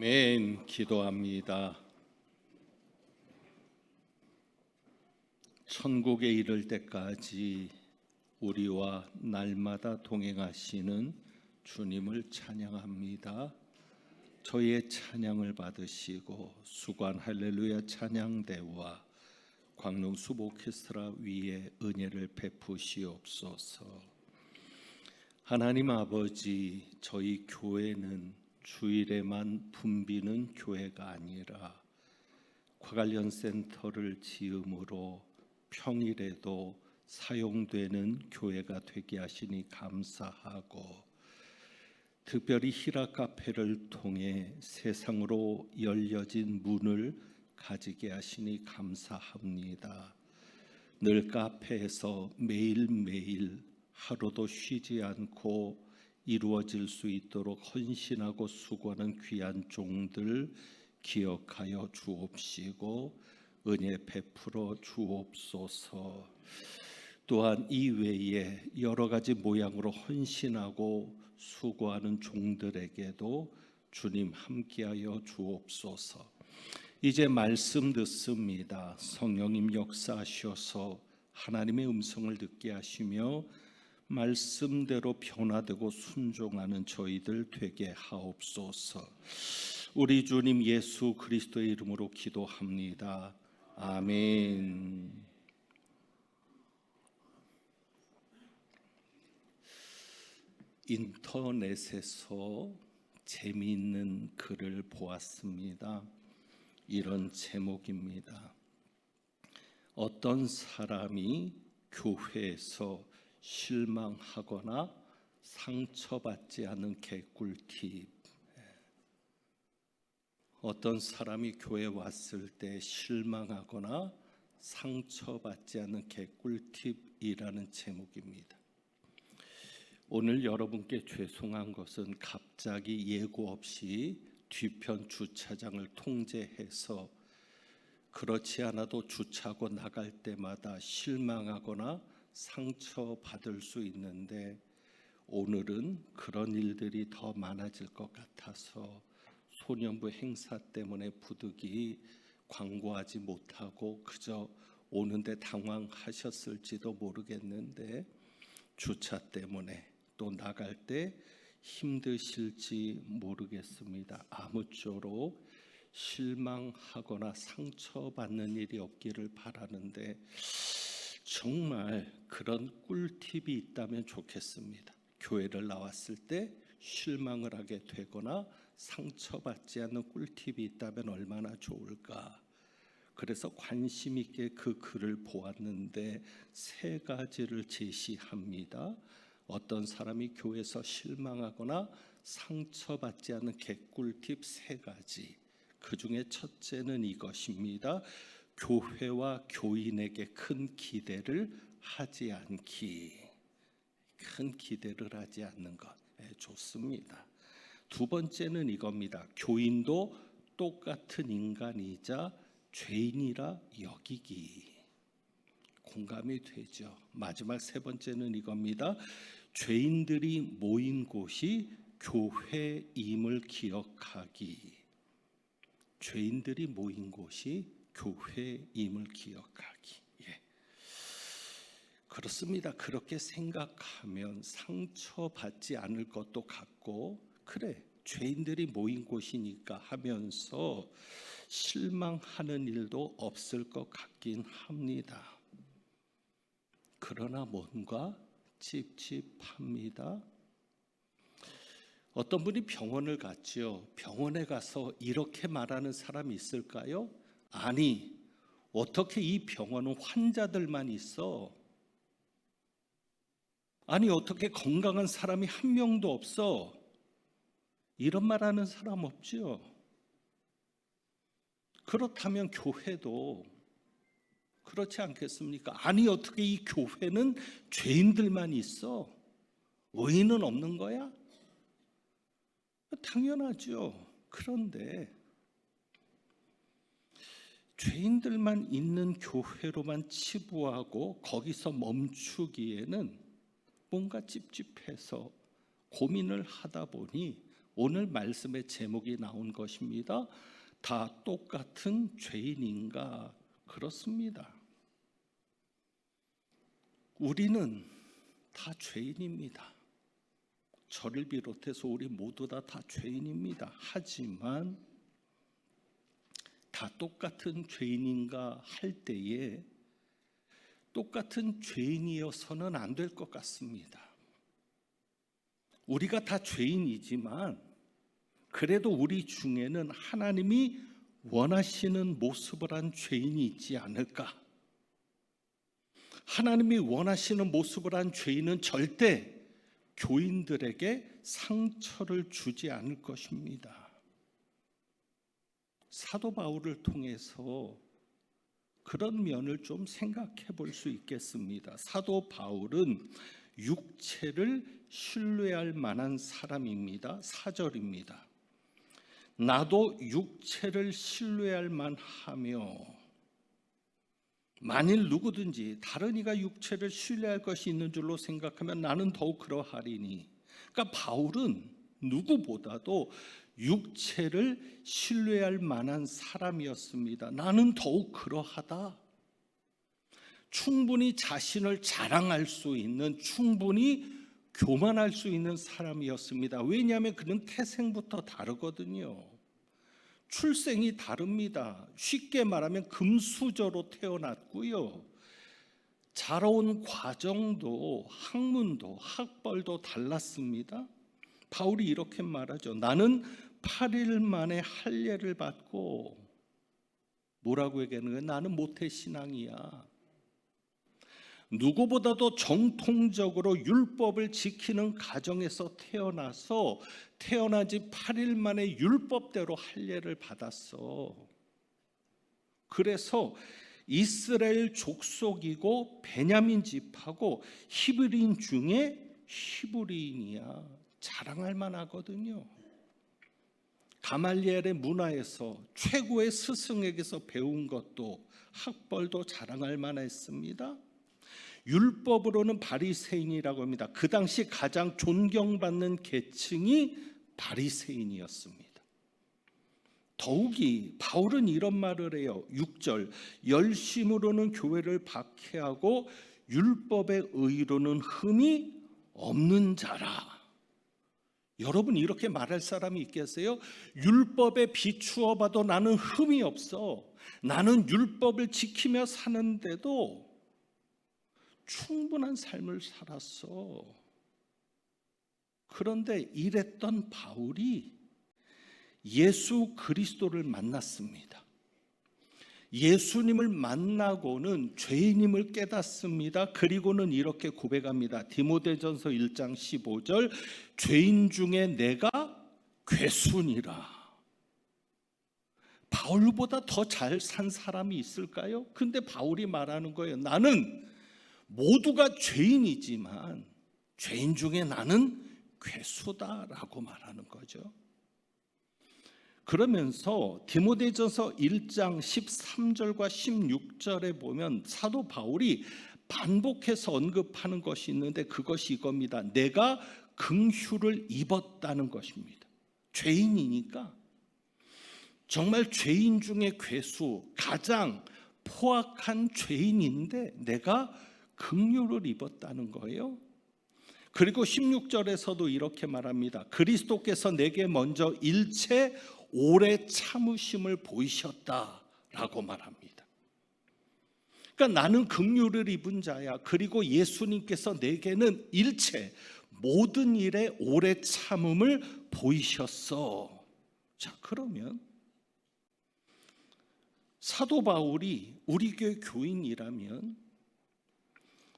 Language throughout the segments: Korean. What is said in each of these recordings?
아멘. 기도합니다. 천국에 이를 때까지 우리와 날마다 동행하시는 주님을 찬양합니다. 저희의 찬양을 받으시고 수관 할렐루야 찬양대와 광명숲 오케스트라 위에 은혜를 베푸시옵소서. 하나님 아버지, 저희 교회는 주일에만 붐비는 교회가 아니라 과관련센터를 지음으로 평일에도 사용되는 교회가 되게 하시니 감사하고, 특별히 히라 카페를 통해 세상으로 열려진 문을 가지게 하시니 감사합니다. 늘 카페에서 매일매일 하루도 쉬지 않고 이루어질 수 있도록 헌신하고 수고하는 귀한 종들 기억하여 주옵시고 은혜 베풀어 주옵소서. 또한 이외에 여러 가지 모양으로 헌신하고 수고하는 종들에게도 주님 함께하여 주옵소서. 이제 말씀 듣습니다. 성령님 역사하셔서 하나님의 음성을 듣게 하시며 말씀대로 변화되고 순종하는 저희들 되게 하옵소서. 우리 주님 예수 그리스도의 이름으로 기도합니다. 아멘. 인터넷에서 재미있는 글을 보았습니다. 이런 제목입니다. 어떤 사람이 교회에서 실망하거나 상처받지 않는 개꿀팁. 어떤 사람이 교회에 왔을 때 실망하거나 상처받지 않는 개꿀팁이라는 제목입니다. 오늘 여러분께 죄송한 것은 갑자기 예고 없이 뒤편 주차장을 통제해서 그렇지 않아도 주차하고 나갈 때마다 실망하거나 상처받을 수 있는데, 오늘은 그런 일들이 더 많아질 것 같아서 소년부 행사 때문에 부득이 광고하지 못하고 그저 오는데 당황하셨을지도 모르겠는데, 주차 때문에 또 나갈 때 힘드실지 모르겠습니다. 아무쪼록 실망하거나 상처받는 일이 없기를 바라는데, 정말 그런 꿀팁이 있다면 좋겠습니다. 교회를 나왔을 때 실망을 하게 되거나 상처받지 않는 꿀팁이 있다면 얼마나 좋을까. 그래서 관심 있게 그 글을 보았는데 세 가지를 제시합니다. 어떤 사람이 교회에서 실망하거나 상처받지 않는 개꿀팁 세 가지. 그 중에 첫째는 이것입니다. 교회와 교인에게 큰 기대를 하지 않기. 큰 기대를 하지 않는 것. 좋습니다. 두 번째는 이겁니다. 교인도 똑같은 인간이자 죄인이라 여기기. 공감이 되죠. 마지막 세 번째는 이겁니다. 죄인들이 모인 곳이 교회임을 기억하기. 죄인들이 모인 곳이 교회임을 기억하기. 그렇습니다. 그렇게 생각하면 상처받지 않을 것도 같고, 그래 죄인들이 모인 곳이니까 하면서 실망하는 일도 없을 것 같긴 합니다. 그러나 뭔가 찝찝합니다. 어떤 분이 병원을 갔죠. 병원에 가서 이렇게 말하는 사람이 있을까요? 아니, 어떻게 이 병원은 환자들만 있어? 아니, 어떻게 건강한 사람이 한 명도 없어? 이런 말하는 사람 없죠. 그렇다면 교회도 그렇지 않겠습니까? 아니, 어떻게 이 교회는 죄인들만 있어? 의인은 없는 거야? 당연하죠. 그런데 죄인들만 있는 교회로만 치부하고 거기서 멈추기에는 뭔가 찝찝해서 고민을 하다 보니 오늘 말씀의 제목이 나온 것입니다. 다 똑같은 죄인인가? 그렇습니다. 우리는 다 죄인입니다. 저를 비롯해서 우리 모두 다 죄인입니다. 하지만 다 똑같은 죄인인가 할 때에 똑같은 죄인이어서는 안 될 것 같습니다. 우리가 다 죄인이지만 그래도 우리 중에는 하나님이 원하시는 모습을 한 죄인이 있지 않을까? 하나님이 원하시는 모습을 한 죄인은 절대 교인들에게 상처를 주지 않을 것입니다. 사도 바울을 통해서 그런 면을 좀 생각해 볼 수 있겠습니다. 사도 바울은 육체를 신뢰할 만한 사람입니다. 4절입니다. 나도 육체를 신뢰할 만하며, 만일 누구든지 다른 이가 육체를 신뢰할 것이 있는 줄로 생각하면 나는 더욱 그러하리니. 그러니까 바울은 누구보다도 육체를 신뢰할 만한 사람이었습니다. 나는 더욱 그러하다. 충분히 자신을 자랑할 수 있는, 충분히 교만할 수 있는 사람이었습니다. 왜냐하면 그는 태생부터 다르거든요. 출생이 다릅니다. 쉽게 말하면 금수저로 태어났고요. 자라온 과정도, 학문도, 학벌도 달랐습니다. 바울이 이렇게 말하죠. 나는 8일 만에 할례를 받고, 뭐라고 얘기하는 거예요? 나는 모태신앙이야. 누구보다도 정통적으로 율법을 지키는 가정에서 태어나서 태어난 지 8일 만에 율법대로 할례를 받았어. 그래서 이스라엘 족속이고 베냐민 집하고 히브리인 중에 히브리인이야. 자랑할 만하거든요. 가말리엘의 문화에서 최고의 스승에게서 배운 것도, 학벌도 자랑할 만했습니다. 율법으로는 바리새인이라고 합니다. 그 당시 가장 존경받는 계층이 바리새인이었습니다. 더욱이 바울은 이런 말을 해요. 6절, 열심으로는 교회를 박해하고 율법의 의로는 흠이 없는 자라. 여러분, 이렇게 말할 사람이 있겠어요? 율법에 비추어 봐도 나는 흠이 없어. 나는 율법을 지키며 사는데도 충분한 삶을 살았어. 그런데 이랬던 바울이 예수 그리스도를 만났습니다. 예수님을 만나고는 죄인임을 깨닫습니다. 그리고는 이렇게 고백합니다. 디모데전서 1장 15절, 죄인 중에 내가 괴순이라. 바울보다 더 잘 산 사람이 있을까요? 근데 바울이 말하는 거예요. 나는 모두가 죄인이지만 죄인 중에 나는 괴수다라고 말하는 거죠. 그러면서 디모데전서 1장 13절과 16절에 보면 사도 바울이 반복해서 언급하는 것이 있는데 그것이 이겁니다. 내가 긍휼을 입었다는 것입니다. 죄인이니까 정말 죄인 중에 괴수, 가장 포악한 죄인인데 내가 긍휼을 입었다는 거예요. 그리고 16절에서도 이렇게 말합니다. 그리스도께서 내게 먼저 일체 오래 참으심을 보이셨다라고 말합니다. 그러니까 나는 긍휼을 입은 자야. 그리고 예수님께서 내게는 일체 모든 일에 오래 참음을 보이셨어. 자, 그러면 사도 바울이 우리 교회 교인이라면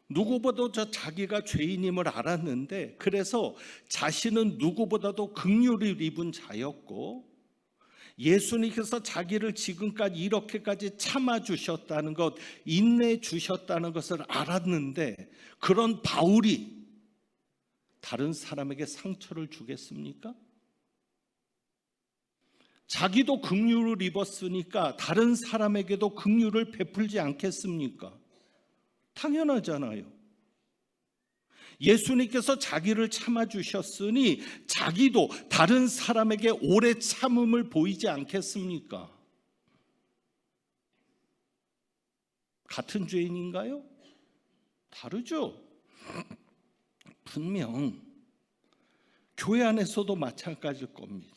누구보다도 자기가 죄인임을 알았는데, 그래서 자신은 누구보다도 긍휼을 입은 자였고 예수님께서 자기를 지금까지 이렇게까지 참아주셨다는 것, 인내주셨다는 것을 알았는데, 그런 바울이 다른 사람에게 상처를 주겠습니까? 자기도 긍휼을 입었으니까 다른 사람에게도 긍휼을 베풀지 않겠습니까? 당연하잖아요. 예수님께서 자기를 참아주셨으니 자기도 다른 사람에게 오래 참음을 보이지 않겠습니까? 같은 죄인인가요? 다르죠. 분명 교회 안에서도 마찬가지일 겁니다.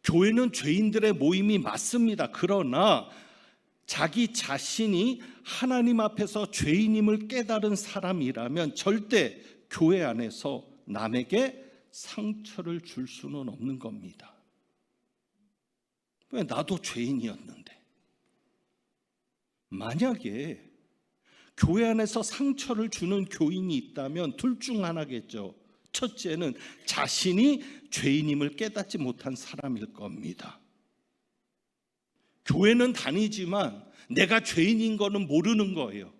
교회는 죄인들의 모임이 맞습니다. 그러나 자기 자신이 하나님 앞에서 죄인임을 깨달은 사람이라면 절대 교회 안에서 남에게 상처를 줄 수는 없는 겁니다. 왜? 나도 죄인이었는데. 만약에 교회 안에서 상처를 주는 교인이 있다면 둘 중 하나겠죠. 첫째는 자신이 죄인임을 깨닫지 못한 사람일 겁니다. 교회는 다니지만 내가 죄인인 거는 모르는 거예요.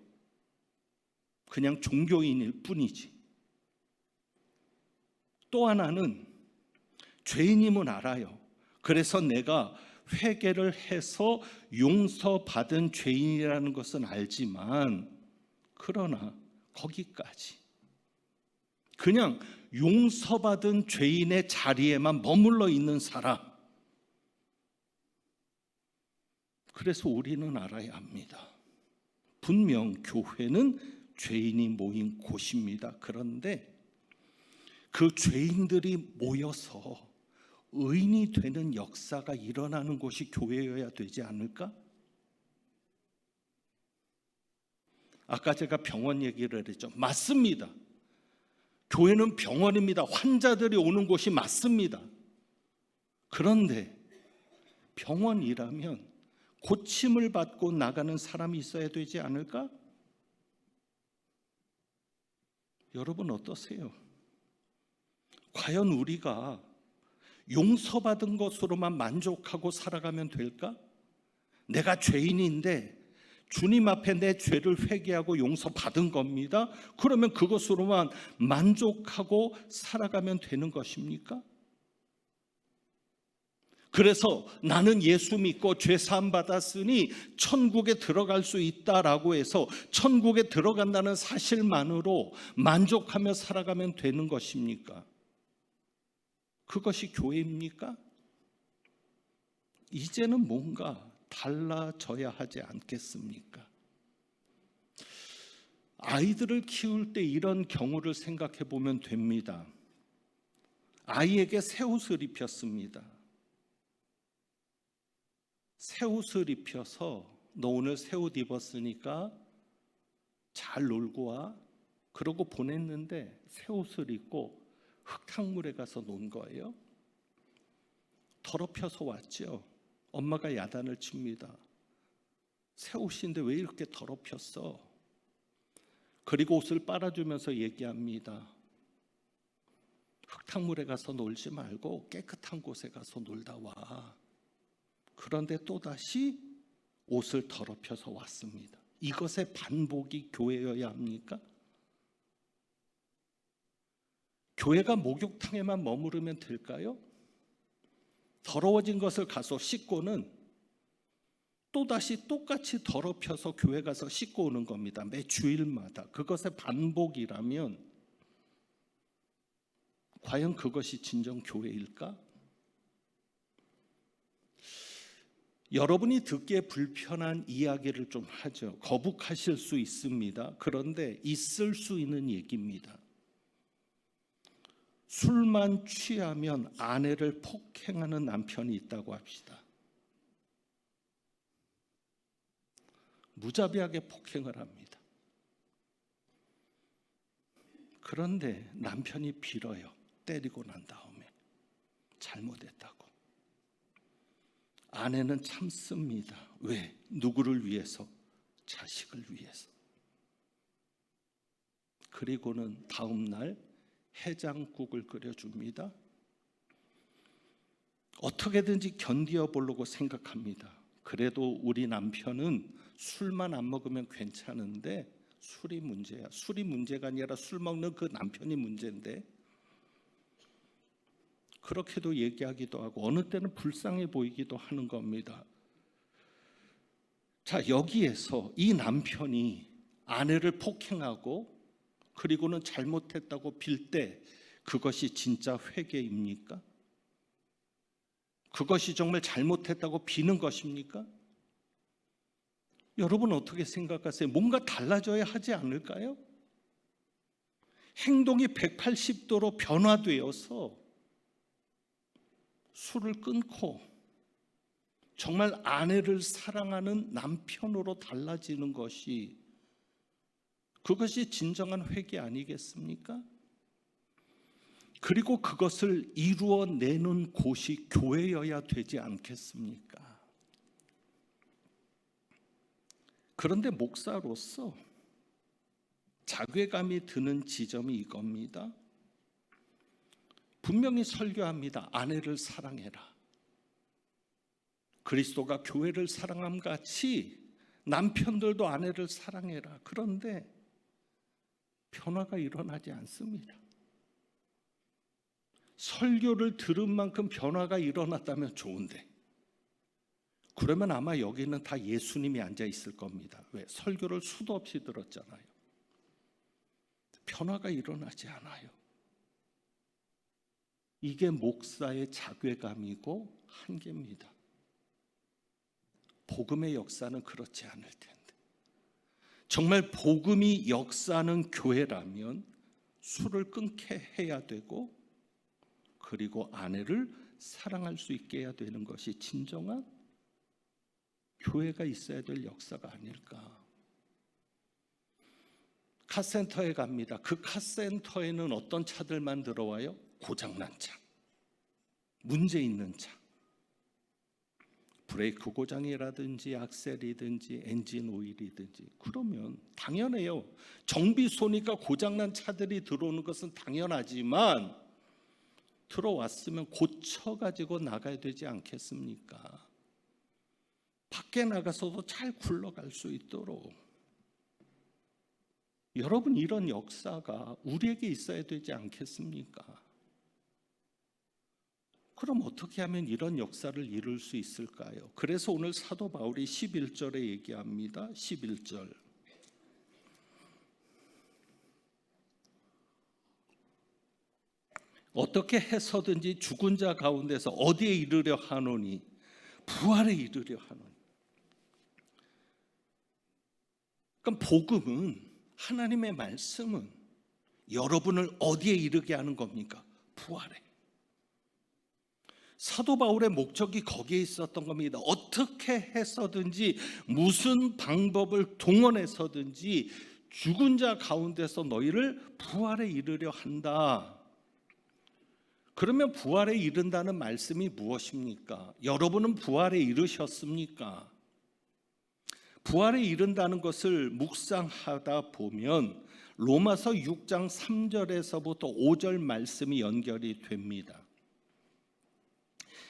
그냥 종교인일 뿐이지. 또 하나는 죄인임은 알아요. 그래서 내가 회개를 해서 용서받은 죄인이라는 것은 알지만, 그러나 거기까지 그냥 용서받은 죄인의 자리에만 머물러 있는 사람. 그래서 우리는 알아야 합니다. 분명 교회는 죄인이 모인 곳입니다. 그런데 그 죄인들이 모여서 의인이 되는 역사가 일어나는 곳이 교회여야 되지 않을까? 아까 제가 병원 얘기를 했죠. 맞습니다. 교회는 병원입니다. 환자들이 오는 곳이 맞습니다. 그런데 병원이라면 고침을 받고 나가는 사람이 있어야 되지 않을까? 여러분 어떠세요? 과연 우리가 용서받은 것으로만 만족하고 살아가면 될까? 내가 죄인인데 주님 앞에 내 죄를 회개하고 용서받은 겁니다. 그러면 그것으로만 만족하고 살아가면 되는 것입니까? 그래서 나는 예수 믿고 죄 사함 받았으니 천국에 들어갈 수 있다라고 해서 천국에 들어간다는 사실만으로 만족하며 살아가면 되는 것입니까? 그것이 교회입니까? 이제는 뭔가 달라져야 하지 않겠습니까? 아이들을 키울 때 이런 경우를 생각해 보면 됩니다. 아이에게 새 옷을 입혔습니다. 새 옷을 입혀서 너 오늘 새 옷 입었으니까 잘 놀고 와. 그러고 보냈는데 새 옷을 입고 흙탕물에 가서 논 거예요. 더럽혀서 왔죠. 엄마가 야단을 칩니다. 새 옷인데 왜 이렇게 더럽혔어? 그리고 옷을 빨아주면서 얘기합니다. 흙탕물에 가서 놀지 말고 깨끗한 곳에 가서 놀다 와. 그런데 또다시 옷을 더럽혀서 왔습니다. 이것의 반복이 교회여야 합니까? 교회가 목욕탕에만 머무르면 될까요? 더러워진 것을 가서 씻고는 또다시 똑같이 더럽혀서 교회 가서 씻고 오는 겁니다. 매 주일마다. 그것의 반복이라면 과연 그것이 진정 교회일까? 여러분이 듣기에 불편한 이야기를 좀 하죠. 거북하실 수 있습니다. 그런데 있을 수 있는 얘기입니다. 술만 취하면 아내를 폭행하는 남편이 있다고 합시다. 무자비하게 폭행을 합니다. 그런데 남편이 빌어요. 때리고 난 다음에 잘못했다고. 아내는 참습니다. 왜? 누구를 위해서? 자식을 위해서. 그리고는 다음 날 해장국을 끓여줍니다. 어떻게든지 견디어 보려고 생각합니다. 그래도 우리 남편은 술만 안 먹으면 괜찮은데 술이 문제야. 술이 문제가 아니라 술 먹는 그 남편이 문제인데, 그렇게도 얘기하기도 하고 어느 때는 불쌍해 보이기도 하는 겁니다. 자, 여기에서 이 남편이 아내를 폭행하고 그리고는 잘못했다고 빌 때 그것이 진짜 회개입니까? 그것이 정말 잘못했다고 비는 것입니까? 여러분 어떻게 생각하세요? 뭔가 달라져야 하지 않을까요? 행동이 180도로 변화되어서 술을 끊고 정말 아내를 사랑하는 남편으로 달라지는 것이, 그것이 진정한 회개 아니겠습니까? 그리고 그것을 이루어내는 곳이 교회여야 되지 않겠습니까? 그런데 목사로서 자괴감이 드는 지점이 이겁니다. 분명히 설교합니다. 아내를 사랑해라. 그리스도가 교회를 사랑함 같이 남편들도 아내를 사랑해라. 그런데 변화가 일어나지 않습니다. 설교를 들은 만큼 변화가 일어났다면 좋은데, 그러면 아마 여기는 다 예수님이 앉아 있을 겁니다. 왜? 설교를 수도 없이 들었잖아요. 변화가 일어나지 않아요. 이게 목사의 자괴감이고 한계입니다. 복음의 역사는 그렇지 않을 텐데, 정말 복음이 역사하는 교회라면 술을 끊게 해야 되고, 그리고 아내를 사랑할 수 있게 해야 되는 것이 진정한 교회가 있어야 될 역사가 아닐까. 카센터에 갑니다. 그 카센터에는 어떤 차들만 들어와요? 고장난 차, 문제 있는 차, 브레이크 고장이라든지 악셀이든지 엔진 오일이든지. 그러면 당연해요. 정비소니까 고장난 차들이 들어오는 것은 당연하지만 들어왔으면 고쳐가지고 나가야 되지 않겠습니까? 밖에 나가서도 잘 굴러갈 수 있도록. 여러분, 이런 역사가 우리에게 있어야 되지 않겠습니까? 그럼 어떻게 하면 이런 역사를 이룰 수 있을까요? 그래서 오늘 사도 바울이 11절에 얘기합니다. 11절. 어떻게 해서든지 죽은 자 가운데서 어디에 이르려 하노니? 부활에 이르려 하노니. 그럼 복음은, 하나님의 말씀은 여러분을 어디에 이르게 하는 겁니까? 부활에. 사도 바울의 목적이 거기에 있었던 겁니다. 어떻게 해서든지, 무슨 방법을 동원해서든지 죽은 자 가운데서 너희를 부활에 이르려 한다. 그러면 부활에 이른다는 말씀이 무엇입니까? 여러분은 부활에 이르셨습니까? 부활에 이른다는 것을 묵상하다 보면 로마서 6장 3절에서부터 5절 말씀이 연결이 됩니다.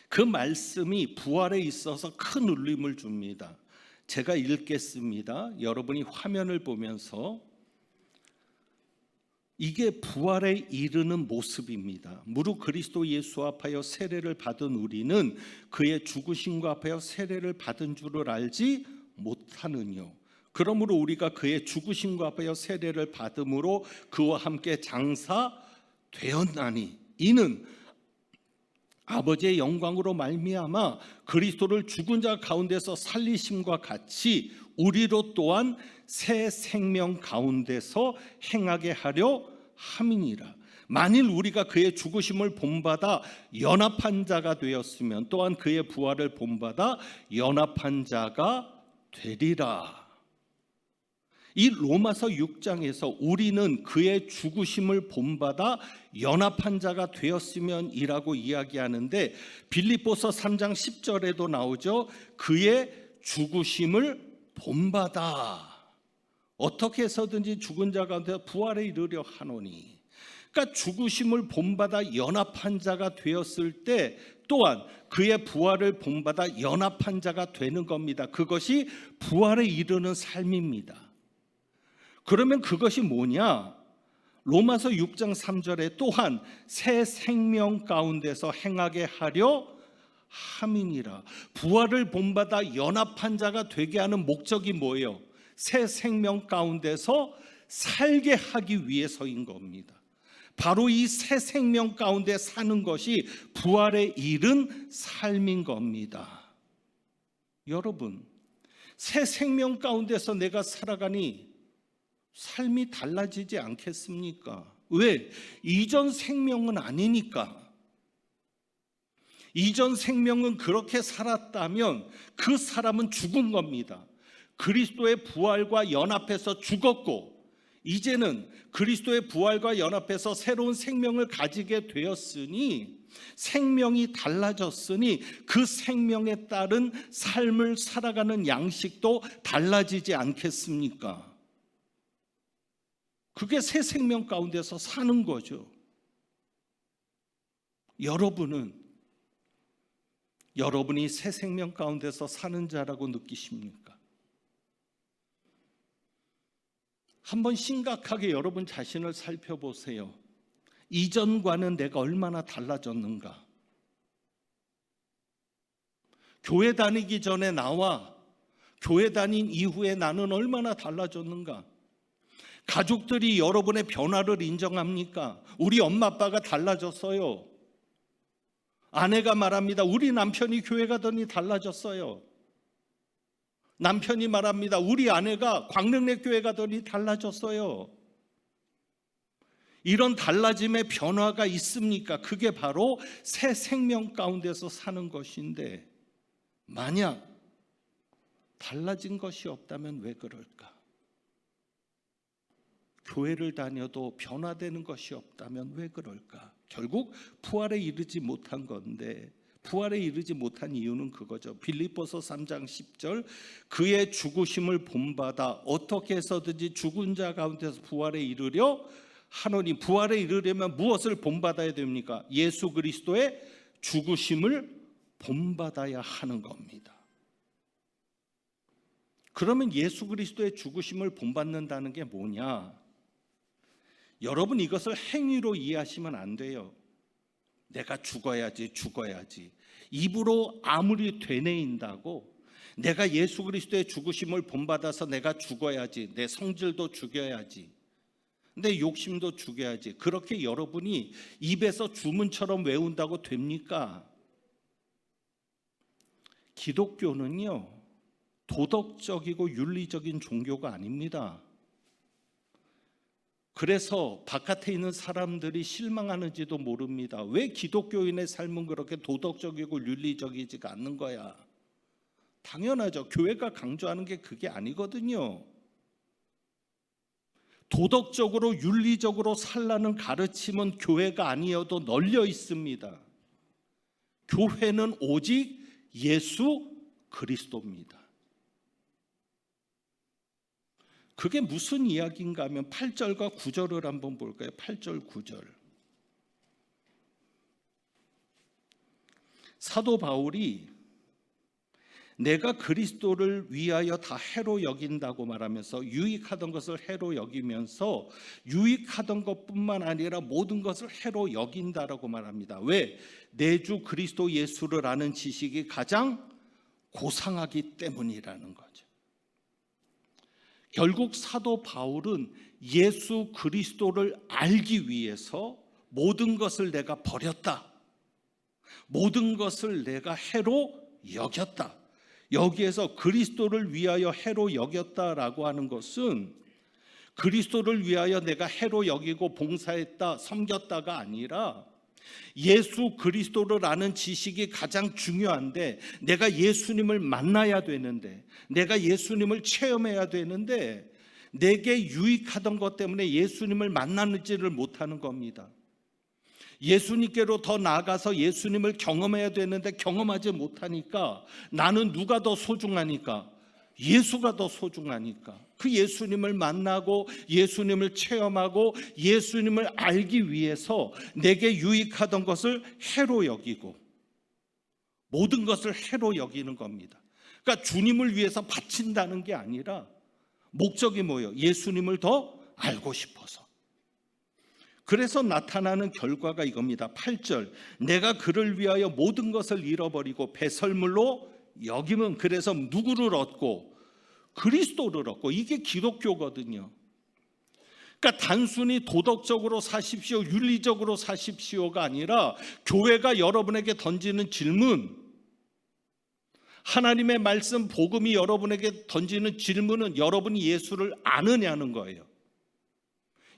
그 말씀이 부활에 있어서 큰 울림을 줍니다. 제가 읽겠습니다. 여러분이 화면을 보면서, 이게 부활에 이르는 모습입니다. 무릇 그리스도 예수 앞하여 세례를 받은 우리는 그의 죽으심과 앞하여 세례를 받은 줄을 알지 못하느뇨. 그러므로 우리가 그의 죽으심과 앞하여 세례를 받음으로 그와 함께 장사되었나니, 이는 아버지의 영광으로 말미암아 그리스도를 죽은 자 가운데서 살리심과 같이 우리로 또한 새 생명 가운데서 행하게 하려 함이니라. 만일 우리가 그의 죽으심을 본받아 연합한 자가 되었으면 또한 그의 부활을 본받아 연합한 자가 되리라. 이 로마서 6장에서 우리는 그의 죽으심을 본받아 연합한 자가 되었으면 이라고 이야기하는데, 빌립보서 3장 10절에도 나오죠. 그의 죽으심을 본받아 어떻게 해서든지 죽은 자 가운데 부활에 이르려 하노니. 그러니까 죽으심을 본받아 연합한 자가 되었을 때 또한 그의 부활을 본받아 연합한 자가 되는 겁니다. 그것이 부활에 이르는 삶입니다. 그러면 그것이 뭐냐? 로마서 6장 3절에 또한 새 생명 가운데서 행하게 하려 함이니라. 부활을 본받아 연합한 자가 되게 하는 목적이 뭐예요? 새 생명 가운데서 살게 하기 위해서인 겁니다. 바로 이 새 생명 가운데 사는 것이 부활에 이른 삶인 겁니다. 여러분, 새 생명 가운데서 내가 살아가니 삶이 달라지지 않겠습니까? 왜? 이전 생명은 아니니까. 이전 생명은 그렇게 살았다면 그 사람은 죽은 겁니다. 그리스도의 부활과 연합해서 죽었고, 이제는 그리스도의 부활과 연합해서 새로운 생명을 가지게 되었으니, 생명이 달라졌으니 그 생명에 따른 삶을 살아가는 양식도 달라지지 않겠습니까? 그게 새 생명 가운데서 사는 거죠. 여러분이 새 생명 가운데서 사는 자라고 느끼십니까? 한번 심각하게 여러분 자신을 살펴보세요. 이전과는 내가 얼마나 달라졌는가? 교회 다니기 전에 나와 교회 다닌 이후에 나는 얼마나 달라졌는가? 가족들이 여러분의 변화를 인정합니까? 우리 엄마 아빠가 달라졌어요. 아내가 말합니다. 우리 남편이 교회 가더니 달라졌어요. 남편이 말합니다. 우리 아내가 광릉내 교회 가더니 달라졌어요. 이런 달라짐의 변화가 있습니까? 그게 바로 새 생명 가운데서 사는 것인데, 만약 달라진 것이 없다면 왜 그럴까? 교회를 다녀도 변화되는 것이 없다면 왜 그럴까? 결국 부활에 이르지 못한 건데, 부활에 이르지 못한 이유는 그거죠. 빌립보서 3장 10절, 그의 죽으심을 본받아 어떻게 해서든지 죽은 자 가운데서 부활에 이르려 하노니. 부활에 이르려면 무엇을 본받아야 됩니까? 예수 그리스도의 죽으심을 본받아야 하는 겁니다. 그러면 예수 그리스도의 죽으심을 본받는다는 게 뭐냐? 여러분, 이것을 행위로 이해하시면 안 돼요. 내가 죽어야지. 입으로 아무리 되뇌인다고 내가 예수 그리스도의 죽으심을 본받아서 내가 죽어야지, 내 성질도 죽여야지, 내 욕심도 죽여야지, 그렇게 여러분이 입에서 주문처럼 외운다고 됩니까? 기독교는요, 도덕적이고 윤리적인 종교가 아닙니다. 그래서 바깥에 있는 사람들이 실망하는지도 모릅니다. 왜 기독교인의 삶은 그렇게 도덕적이고 윤리적이지가 않는 거야? 당연하죠. 교회가 강조하는 게 그게 아니거든요. 도덕적으로 윤리적으로 살라는 가르침은 교회가 아니어도 널려 있습니다. 교회는 오직 예수 그리스도입니다. 그게 무슨 이야기인가 하면 8절과 9절을 한번 볼까요? 8절 9절. 사도 바울이 내가 그리스도를 위하여 다 해로 여긴다고 말하면서, 유익하던 것을 해로 여기면서 유익하던 것뿐만 아니라 모든 것을 해로 여긴다라고 말합니다. 왜? 내 주 그리스도 예수를 아는 지식이 가장 고상하기 때문이라는 거죠. 결국 사도 바울은 예수 그리스도를 알기 위해서 모든 것을 내가 버렸다, 모든 것을 내가 해로 여겼다, 여기에서 그리스도를 위하여 해로 여겼다라고 하는 것은 그리스도를 위하여 내가 해로 여기고 봉사했다, 섬겼다가 아니라 예수 그리스도를 아는 지식이 가장 중요한데, 내가 예수님을 만나야 되는데, 내가 예수님을 체험해야 되는데, 내게 유익하던 것 때문에 예수님을 만나지를 못하는 겁니다. 예수님께로 더 나아가서 예수님을 경험해야 되는데 경험하지 못하니까 나는 누가 더 소중하니까? 예수가 더 소중하니까. 그 예수님을 만나고 예수님을 체험하고 예수님을 알기 위해서 내게 유익하던 것을 해로 여기고 모든 것을 해로 여기는 겁니다. 그러니까 주님을 위해서 바친다는 게 아니라 목적이 뭐예요? 예수님을 더 알고 싶어서. 그래서 나타나는 결과가 이겁니다. 8절, 내가 그를 위하여 모든 것을 잃어버리고 배설물로 여기면, 그래서 누구를 얻고? 그리스도를 얻고. 이게 기독교거든요. 그러니까 단순히 도덕적으로 사십시오, 윤리적으로 사십시오가 아니라 교회가 여러분에게 던지는 질문, 하나님의 말씀 복음이 여러분에게 던지는 질문은 여러분이 예수를 아느냐는 거예요.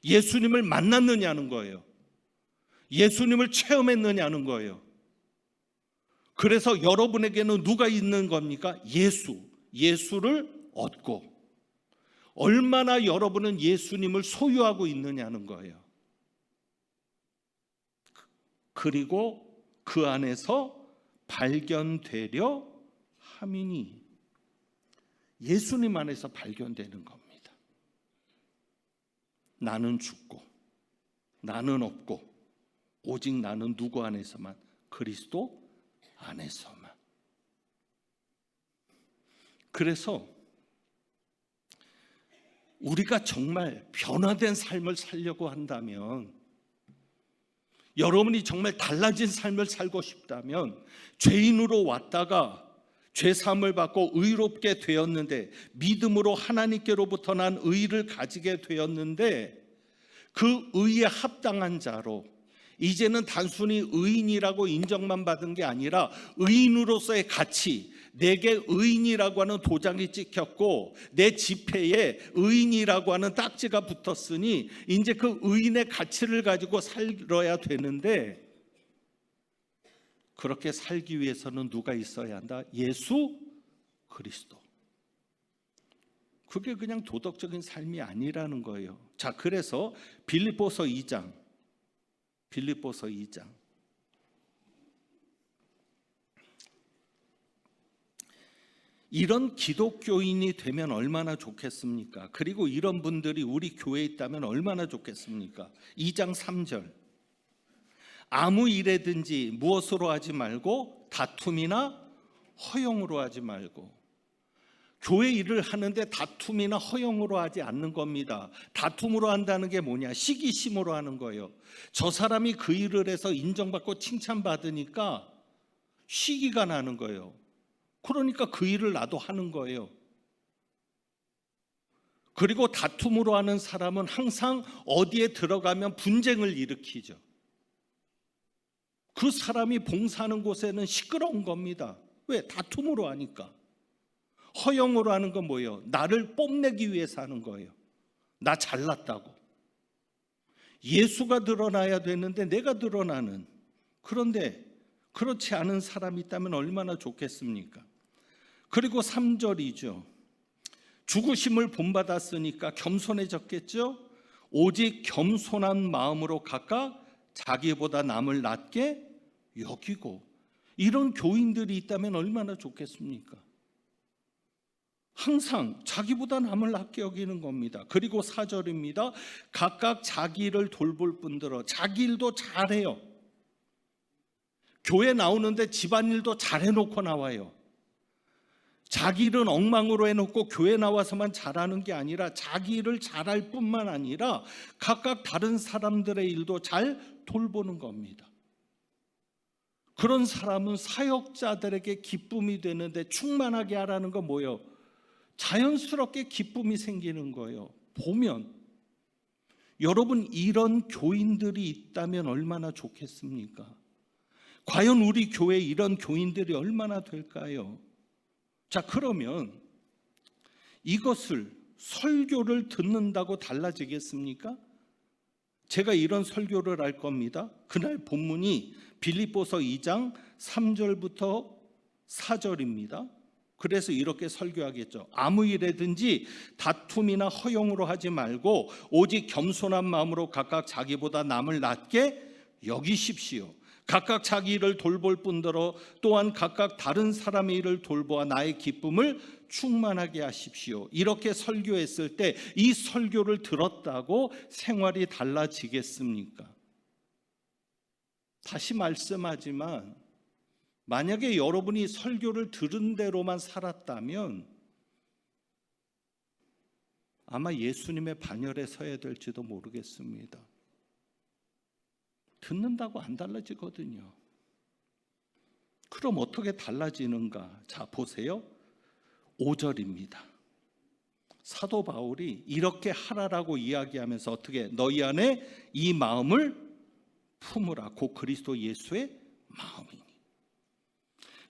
예수님을 만났느냐는 거예요. 예수님을 체험했느냐는 거예요. 그래서 여러분에게는 누가 있는 겁니까? 예수를 얻고 얼마나 여러분은 예수님을 소유하고 있느냐는 거예요. 그리고 그 안에서 발견되려 함이니, 예수님 안에서 발견되는 겁니다. 나는 죽고 나는 없고 오직 나는 누구 안에서만? 그리스도 안에서만. 그래서 우리가 정말 변화된 삶을 살려고 한다면, 여러분이 정말 달라진 삶을 살고 싶다면, 죄인으로 왔다가 죄사함을 받고 의롭게 되었는데, 믿음으로 하나님께로부터 난 의를 가지게 되었는데, 그 의에 합당한 자로 이제는 단순히 의인이라고 인정만 받은 게 아니라 의인으로서의 가치, 내게 의인이라고 하는 도장이 찍혔고 내 지폐에 의인이라고 하는 딱지가 붙었으니 이제 그 의인의 가치를 가지고 살아야 되는데, 그렇게 살기 위해서는 누가 있어야 한다? 예수 그리스도. 그게 그냥 도덕적인 삶이 아니라는 거예요. 자, 그래서 빌립보서 2장 이런 기독교인이 되면 얼마나 좋겠습니까? 그리고 이런 분들이 우리 교회에 있다면 얼마나 좋겠습니까? 2장 3절, 아무 일에든지 무엇으로 하지 말고 다툼이나 허용으로 하지 말고. 교회 일을 하는데 다툼이나 허용으로 하지 않는 겁니다. 다툼으로 한다는 게 뭐냐? 시기심으로 하는 거예요. 저 사람이 그 일을 해서 인정받고 칭찬받으니까 시기가 나는 거예요. 그러니까 그 일을 나도 하는 거예요. 그리고 다툼으로 하는 사람은 항상 어디에 들어가면 분쟁을 일으키죠. 그 사람이 봉사하는 곳에는 시끄러운 겁니다. 왜? 다툼으로 하니까. 허용으로 하는 건 뭐예요? 나를 뽐내기 위해서 하는 거예요. 나 잘났다고. 예수가 드러나야 되는데 내가 드러나는. 그런데 그렇지 않은 사람이 있다면 얼마나 좋겠습니까? 그리고 3절이죠. 죽으심을 본받았으니까 겸손해졌겠죠? 오직 겸손한 마음으로 각각 자기보다 남을 낮게 여기고. 이런 교인들이 있다면 얼마나 좋겠습니까? 항상 자기보다 남을 낮게 여기는 겁니다. 그리고 4절입니다. 각각 자기 일을 돌볼 뿐더러 자기 일도 잘해요. 교회 나오는데 집안일도 잘해놓고 나와요. 자기 일은 엉망으로 해놓고 교회 나와서만 잘하는 게 아니라 자기 일을 잘할 뿐만 아니라 각각 다른 사람들의 일도 잘 돌보는 겁니다. 그런 사람은 사역자들에게 기쁨이 되는데, 충만하게 하라는 건 뭐예요? 자연스럽게 기쁨이 생기는 거예요. 보면 여러분, 이런 교인들이 있다면 얼마나 좋겠습니까? 과연 우리 교회에 이런 교인들이 얼마나 될까요? 자, 그러면 이것을 설교를 듣는다고 달라지겠습니까? 제가 이런 설교를 할 겁니다. 그날 본문이 빌립보서 2장 3절부터 4절입니다. 그래서 이렇게 설교하겠죠. 아무 일에든지 다툼이나 허용으로 하지 말고 오직 겸손한 마음으로 각각 자기보다 남을 낮게 여기십시오. 각각 자기 일을 돌볼 뿐더러 또한 각각 다른 사람의 일을 돌보아 나의 기쁨을 충만하게 하십시오. 이렇게 설교했을 때 이 설교를 들었다고 생활이 달라지겠습니까? 다시 말씀하지만 만약에 여러분이 설교를 들은 대로만 살았다면 아마 예수님의 반열에 서야 될지도 모르겠습니다. 듣는다고 안 달라지거든요. 그럼 어떻게 달라지는가? 자, 보세요. 5절입니다. 사도 바울이 이렇게 하라라고 이야기하면서 어떻게 너희 안에 이 마음을 품으라. 곧 그리스도 예수의 마음이니.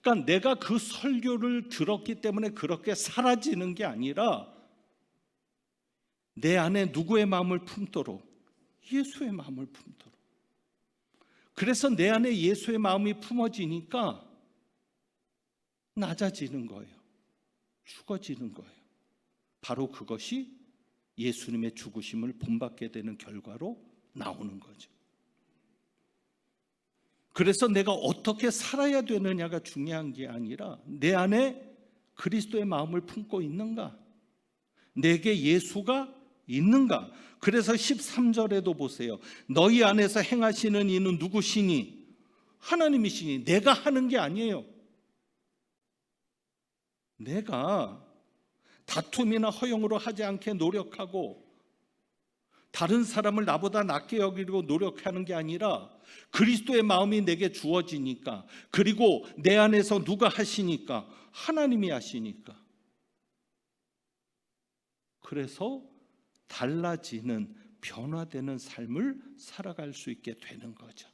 그러니까 내가 그 설교를 들었기 때문에 그렇게 사라지는 게 아니라 내 안에 누구의 마음을 품도록? 예수의 마음을 품도록. 그래서 내 안에 예수의 마음이 품어지니까 낮아지는 거예요. 죽어지는 거예요. 바로 그것이 예수님의 죽으심을 본받게 되는 결과로 나오는 거죠. 그래서 내가 어떻게 살아야 되느냐가 중요한 게 아니라 내 안에 그리스도의 마음을 품고 있는가? 내게 예수가 있는가? 그래서 13절에도 보세요. 너희 안에서 행하시는 이는 누구시니? 하나님이시니. 내가 하는 게 아니에요. 내가 다툼이나 허용으로 하지 않게 노력하고 다른 사람을 나보다 낫게 여기려고 노력하는 게 아니라 그리스도의 마음이 내게 주어지니까, 그리고 내 안에서 누가 하시니까? 하나님이 하시니까. 그래서 달라지는, 변화되는 삶을 살아갈 수 있게 되는 거죠.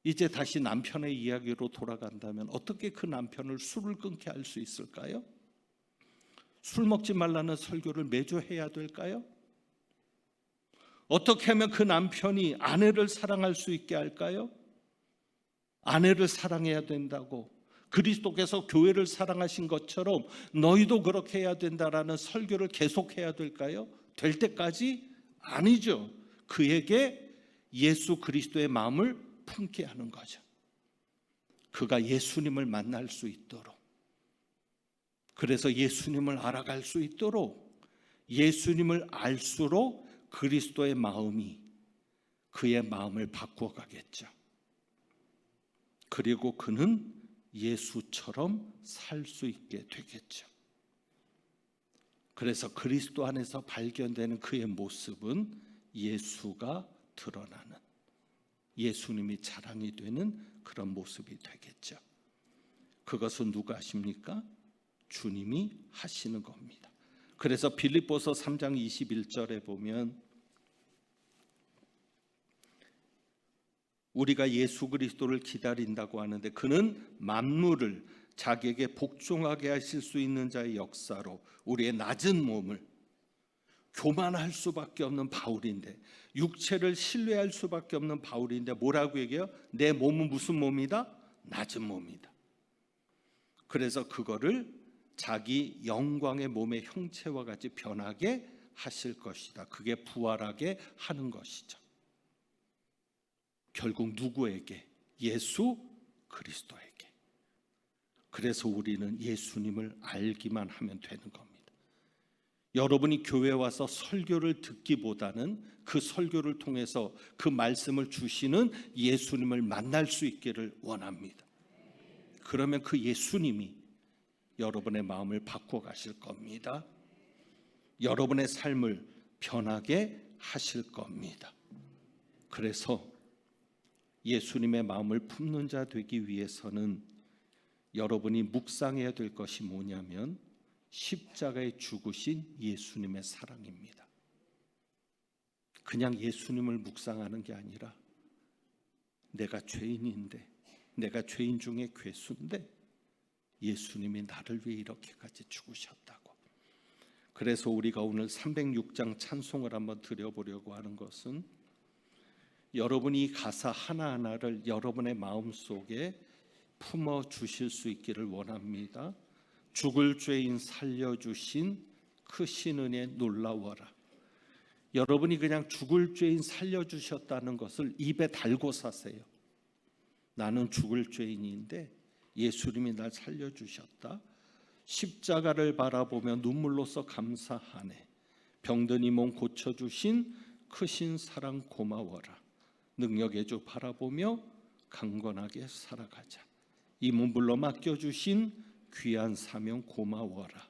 이제 다시 남편의 이야기로 돌아간다면 어떻게 그 남편을 술을 끊게 할 수 있을까요? 술 먹지 말라는 설교를 매주 해야 될까요? 어떻게 하면 그 남편이 아내를 사랑할 수 있게 할까요? 아내를 사랑해야 된다고, 그리스도께서 교회를 사랑하신 것처럼 너희도 그렇게 해야 된다라는 설교를 계속해야 될까요? 될 때까지? 아니죠. 그에게 예수 그리스도의 마음을 품게 하는 거죠. 그가 예수님을 만날 수 있도록, 그래서 예수님을 알아갈 수 있도록, 예수님을 알수록 그리스도의 마음이 그의 마음을 바꿔가겠죠. 그리고 그는 예수처럼 살 수 있게 되겠죠. 그래서 그리스도 안에서 발견되는 그의 모습은 예수가 드러나는, 예수님이 자랑이 되는 그런 모습이 되겠죠. 그것은 누가 하십니까? 주님이 하시는 겁니다. 그래서 빌립보서 3장 21절에 보면 우리가 예수 그리스도를 기다린다고 하는데 그는 만물을 자기에게 복종하게 하실 수 있는 자의 역사로 우리의 낮은 몸을, 교만할 수밖에 없는 바울인데, 육체를 신뢰할 수밖에 없는 바울인데 뭐라고 얘기해요? 내 몸은 무슨 몸이다? 낮은 몸이다. 그래서 그거를 자기 영광의 몸의 형체와 같이 변하게 하실 것이다. 그게 부활하게 하는 것이죠. 결국 누구에게? 예수 그리스도에게. 그래서 우리는 예수님을 알기만 하면 되는 겁니다. 여러분이 교회 와서 설교를 듣기보다는 그 설교를 통해서 그 말씀을 주시는 예수님을 만날 수 있기를 원합니다. 그러면 그 예수님이 여러분의 마음을 바꿔 가실 겁니다. 여러분의 삶을 변하게 하실 겁니다. 그래서 예수님의 마음을 품는 자 되기 위해서는 여러분이 묵상해야 될 것이 뭐냐면 십자가에 죽으신 예수님의 사랑입니다. 그냥 예수님을 묵상하는 게 아니라 내가 죄인인데, 내가 죄인 중에 괴수인데 예수님이 나를 위해 이렇게까지 죽으셨다고. 그래서 우리가 오늘 306장 찬송을 한번 드려보려고 하는 것은 여러분이 이 가사 하나하나를 여러분의 마음속에 품어 주실 수 있기를 원합니다. 죽을 죄인 살려주신 크신 은혜 놀라워라. 여러분이 그냥 죽을 죄인 살려주셨다는 것을 입에 달고 사세요. 나는 죽을 죄인인데 예수님이 날 살려주셨다. 십자가를 바라보며 눈물로써 감사하네. 병든 이 몸 고쳐주신 크신 사랑 고마워라. 능력의 주 바라보며 강건하게 살아가자. 이 몸불로 맡겨주신 귀한 사명 고마워라.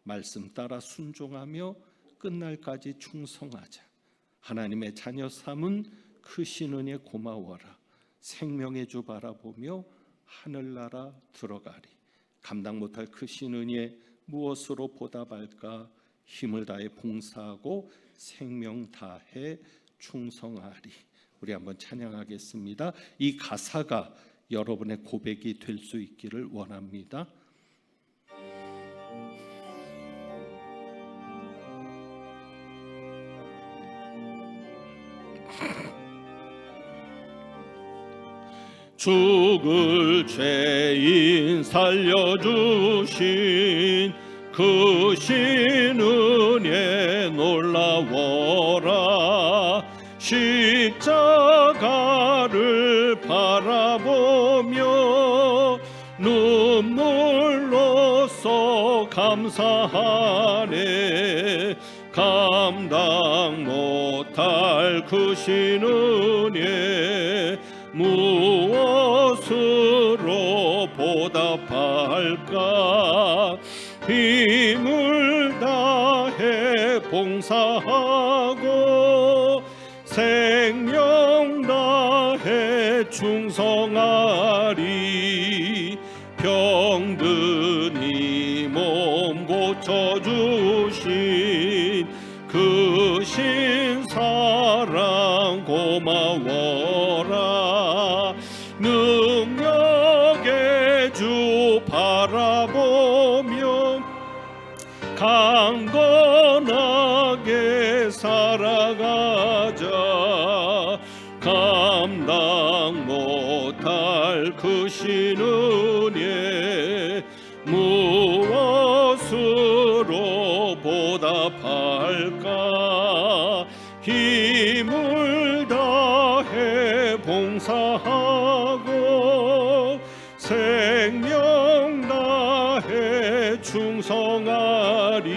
말씀 따라 순종하며 끝날까지 충성하자. 하나님의 자녀 삼은 크신 은혜 고마워라. 생명의 주 바라보며 하늘나라 들어가리. 감당 못할 크신 은혜 무엇으로 보답할까? 힘을 다해 봉사하고 생명 다해 충성하리. 우리 한번 찬양하겠습니다. 이 가사가 여러분의 고백이 될 수 있기를 원합니다. 죽을 죄인 살려주신 그 신 은혜 놀라워라. 십자가를 바라보며 눈물로써 감사하네. 감당 못할 그 신 은혜 무엇으로 보답할까? 힘을 다해 봉사하고 생명 다해 충성하리. 병든 이 몸 고쳐주신 그 신사랑 고마워라. 능력의 주 바라보며 강건하게 살아가자. 감당 못할 그 신 은혜 무엇으로 보답할까? 힘을 다해 봉사하고 생명 다해 충성하리.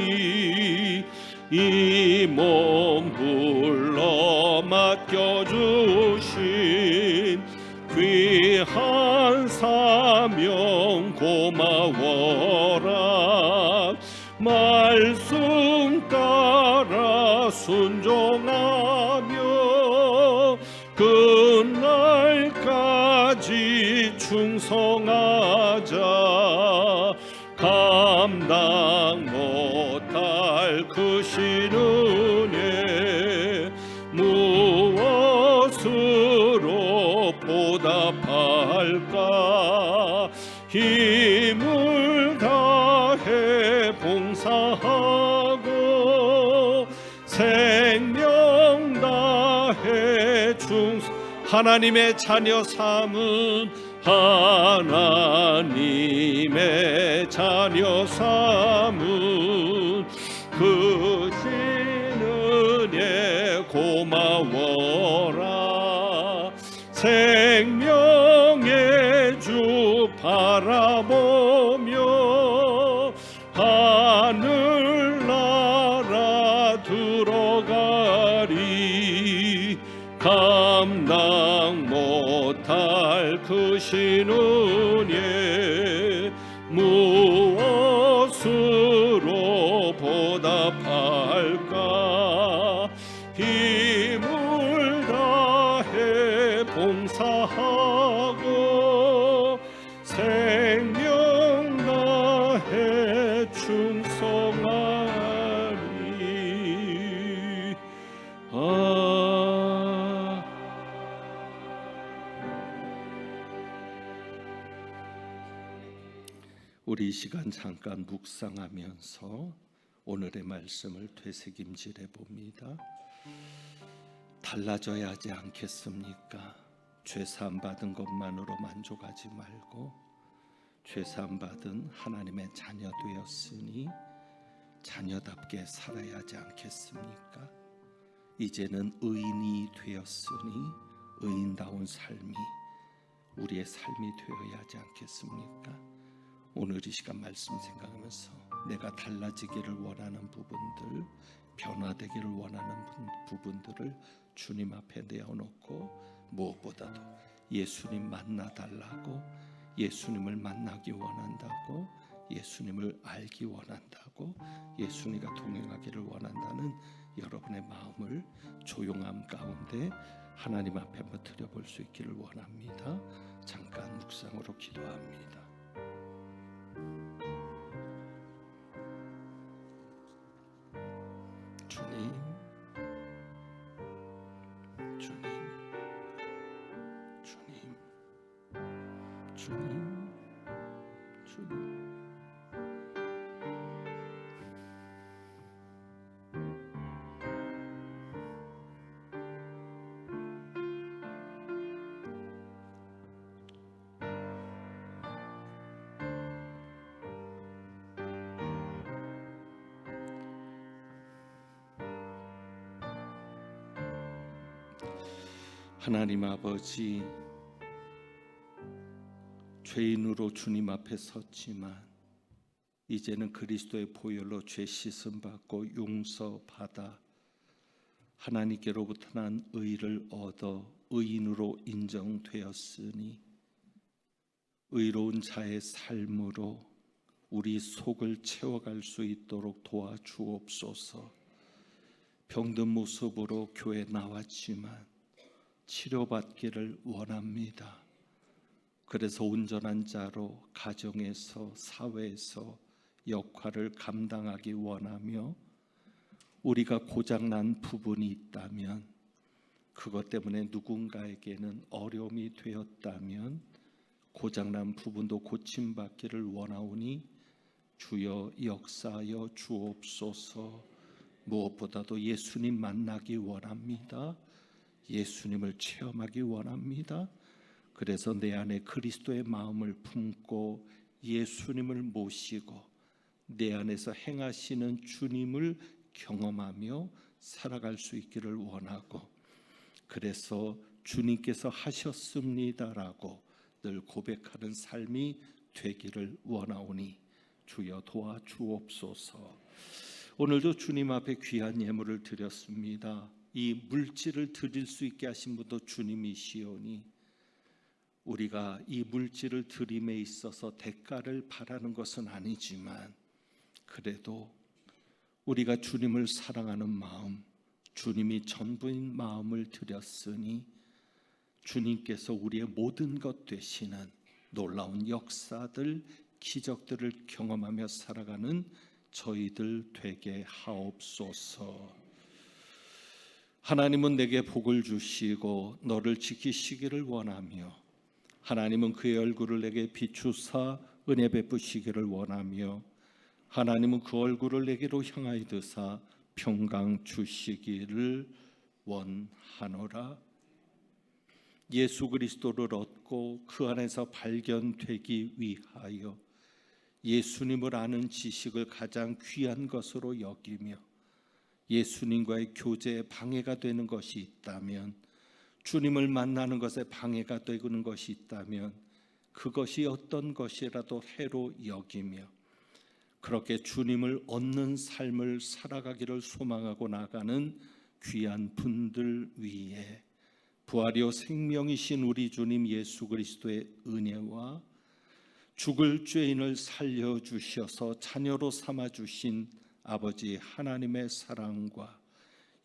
이 몸 불러 맡겨주신 귀한 사명 고마워라. 말씀 따라 순종하며 끝날까지 충성하자. 감당 못할 그 신 은혜 무엇으로 보답할까? 힘을 다해 봉사하고 생명 다해 충성. 하나님의 자녀 삼은 하나님의 자녀 삼은 그 신 은혜 고마워라. 생명의 주 바라보며 하늘나라 들어가리. 감당 못할 그 신 은혜 무엇으로 보답할까? 힘을 다해 봉사하고 생명 다해 충성하리. 우리 이 시간 잠깐 묵상하면서 오늘의 말씀을 되새김질해 봅니다. 달라져야 하지 않겠습니까? 죄사함 받은 것만으로 만족하지 말고 죄사함 받은 하나님의 자녀 되었으니 자녀답게 살아야 하지 않겠습니까? 이제는 의인이 되었으니 의인다운 삶이 우리의 삶이 되어야 하지 않겠습니까? 오늘 이 시간 말씀 생각하면서 내가 달라지기를 원하는 부분들, 변화되기를 원하는 부분들을 주님 앞에 내어놓고 무엇보다도 예수님 만나달라고, 예수님을 만나기 원한다고, 예수님을 알기 원한다고, 예수님과 동행하기를 원한다는 여러분의 마음을 조용함 가운데 하나님 앞에 한번 드려볼 수 있기를 원합니다. 잠깐 묵상으로 기도합니다. 주님, 주님, 주님, 주님, 주님. 하나님 아버지, 죄인으로 주님 앞에 섰지만 이제는 그리스도의 보혈로 죄 씻음 받고 용서받아 하나님께로부터 난 의를 얻어 의인으로 인정되었으니 의로운 자의 삶으로 우리 속을 채워갈 수 있도록 도와주옵소서. 병든 모습으로 교회 나왔지만 치료받기를 원합니다. 그래서 온전한 자로 가정에서 사회에서 역할을 감당하기 원하며 우리가 고장난 부분이 있다면 그것 때문에 누군가에게는 어려움이 되었다면 고장난 부분도 고침받기를 원하오니 주여 역사하여 주옵소서. 무엇보다도 예수님 만나기 원합니다. 예수님을 체험하기 원합니다. 그래서 내 안에 그리스도의 마음을 품고 예수님을 모시고 내 안에서 행하시는 주님을 경험하며 살아갈 수 있기를 원하고, 그래서 주님께서 하셨습니다라고 늘 고백하는 삶이 되기를 원하오니 주여 도와주옵소서. 오늘도 주님 앞에 귀한 예물을 드렸습니다. 이 물질을 드릴 수 있게 하신 분도 주님이시오니 우리가 이 물질을 드림에 있어서 대가를 바라는 것은 아니지만 그래도 우리가 주님을 사랑하는 마음, 주님이 전부인 마음을 드렸으니 주님께서 우리의 모든 것 되시는 놀라운 역사들, 기적들을 경험하며 살아가는 저희들 되게 하옵소서. 하나님은 내게 복을 주시고 너를 지키시기를 원하며 하나님은 그의 얼굴을 내게 비추사 은혜 베푸시기를 원하며 하나님은 그 얼굴을 내게로 향하여 드사 평강 주시기를 원하노라. 예수 그리스도를 얻고 그 안에서 발견되기 위하여 예수님을 아는 지식을 가장 귀한 것으로 여기며 예수님과의 교제에 방해가 되는 것이 있다면, 주님을 만나는 것에 방해가 되는 것이 있다면 그것이 어떤 것이라도 해로 여기며 그렇게 주님을 얻는 삶을 살아가기를 소망하고 나가는 귀한 분들 위에 부활이요 생명이신 우리 주님 예수 그리스도의 은혜와 죽을 죄인을 살려주셔서 자녀로 삼아주신 아버지 하나님의 사랑과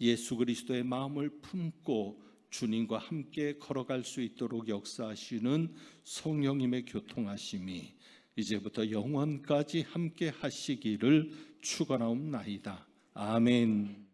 예수 그리스도의 마음을 품고 주님과 함께 걸어갈 수 있도록 역사하시는 성령님의 교통하심이 이제부터 영원까지 함께 하시기를 축원하옵나이다. 아멘.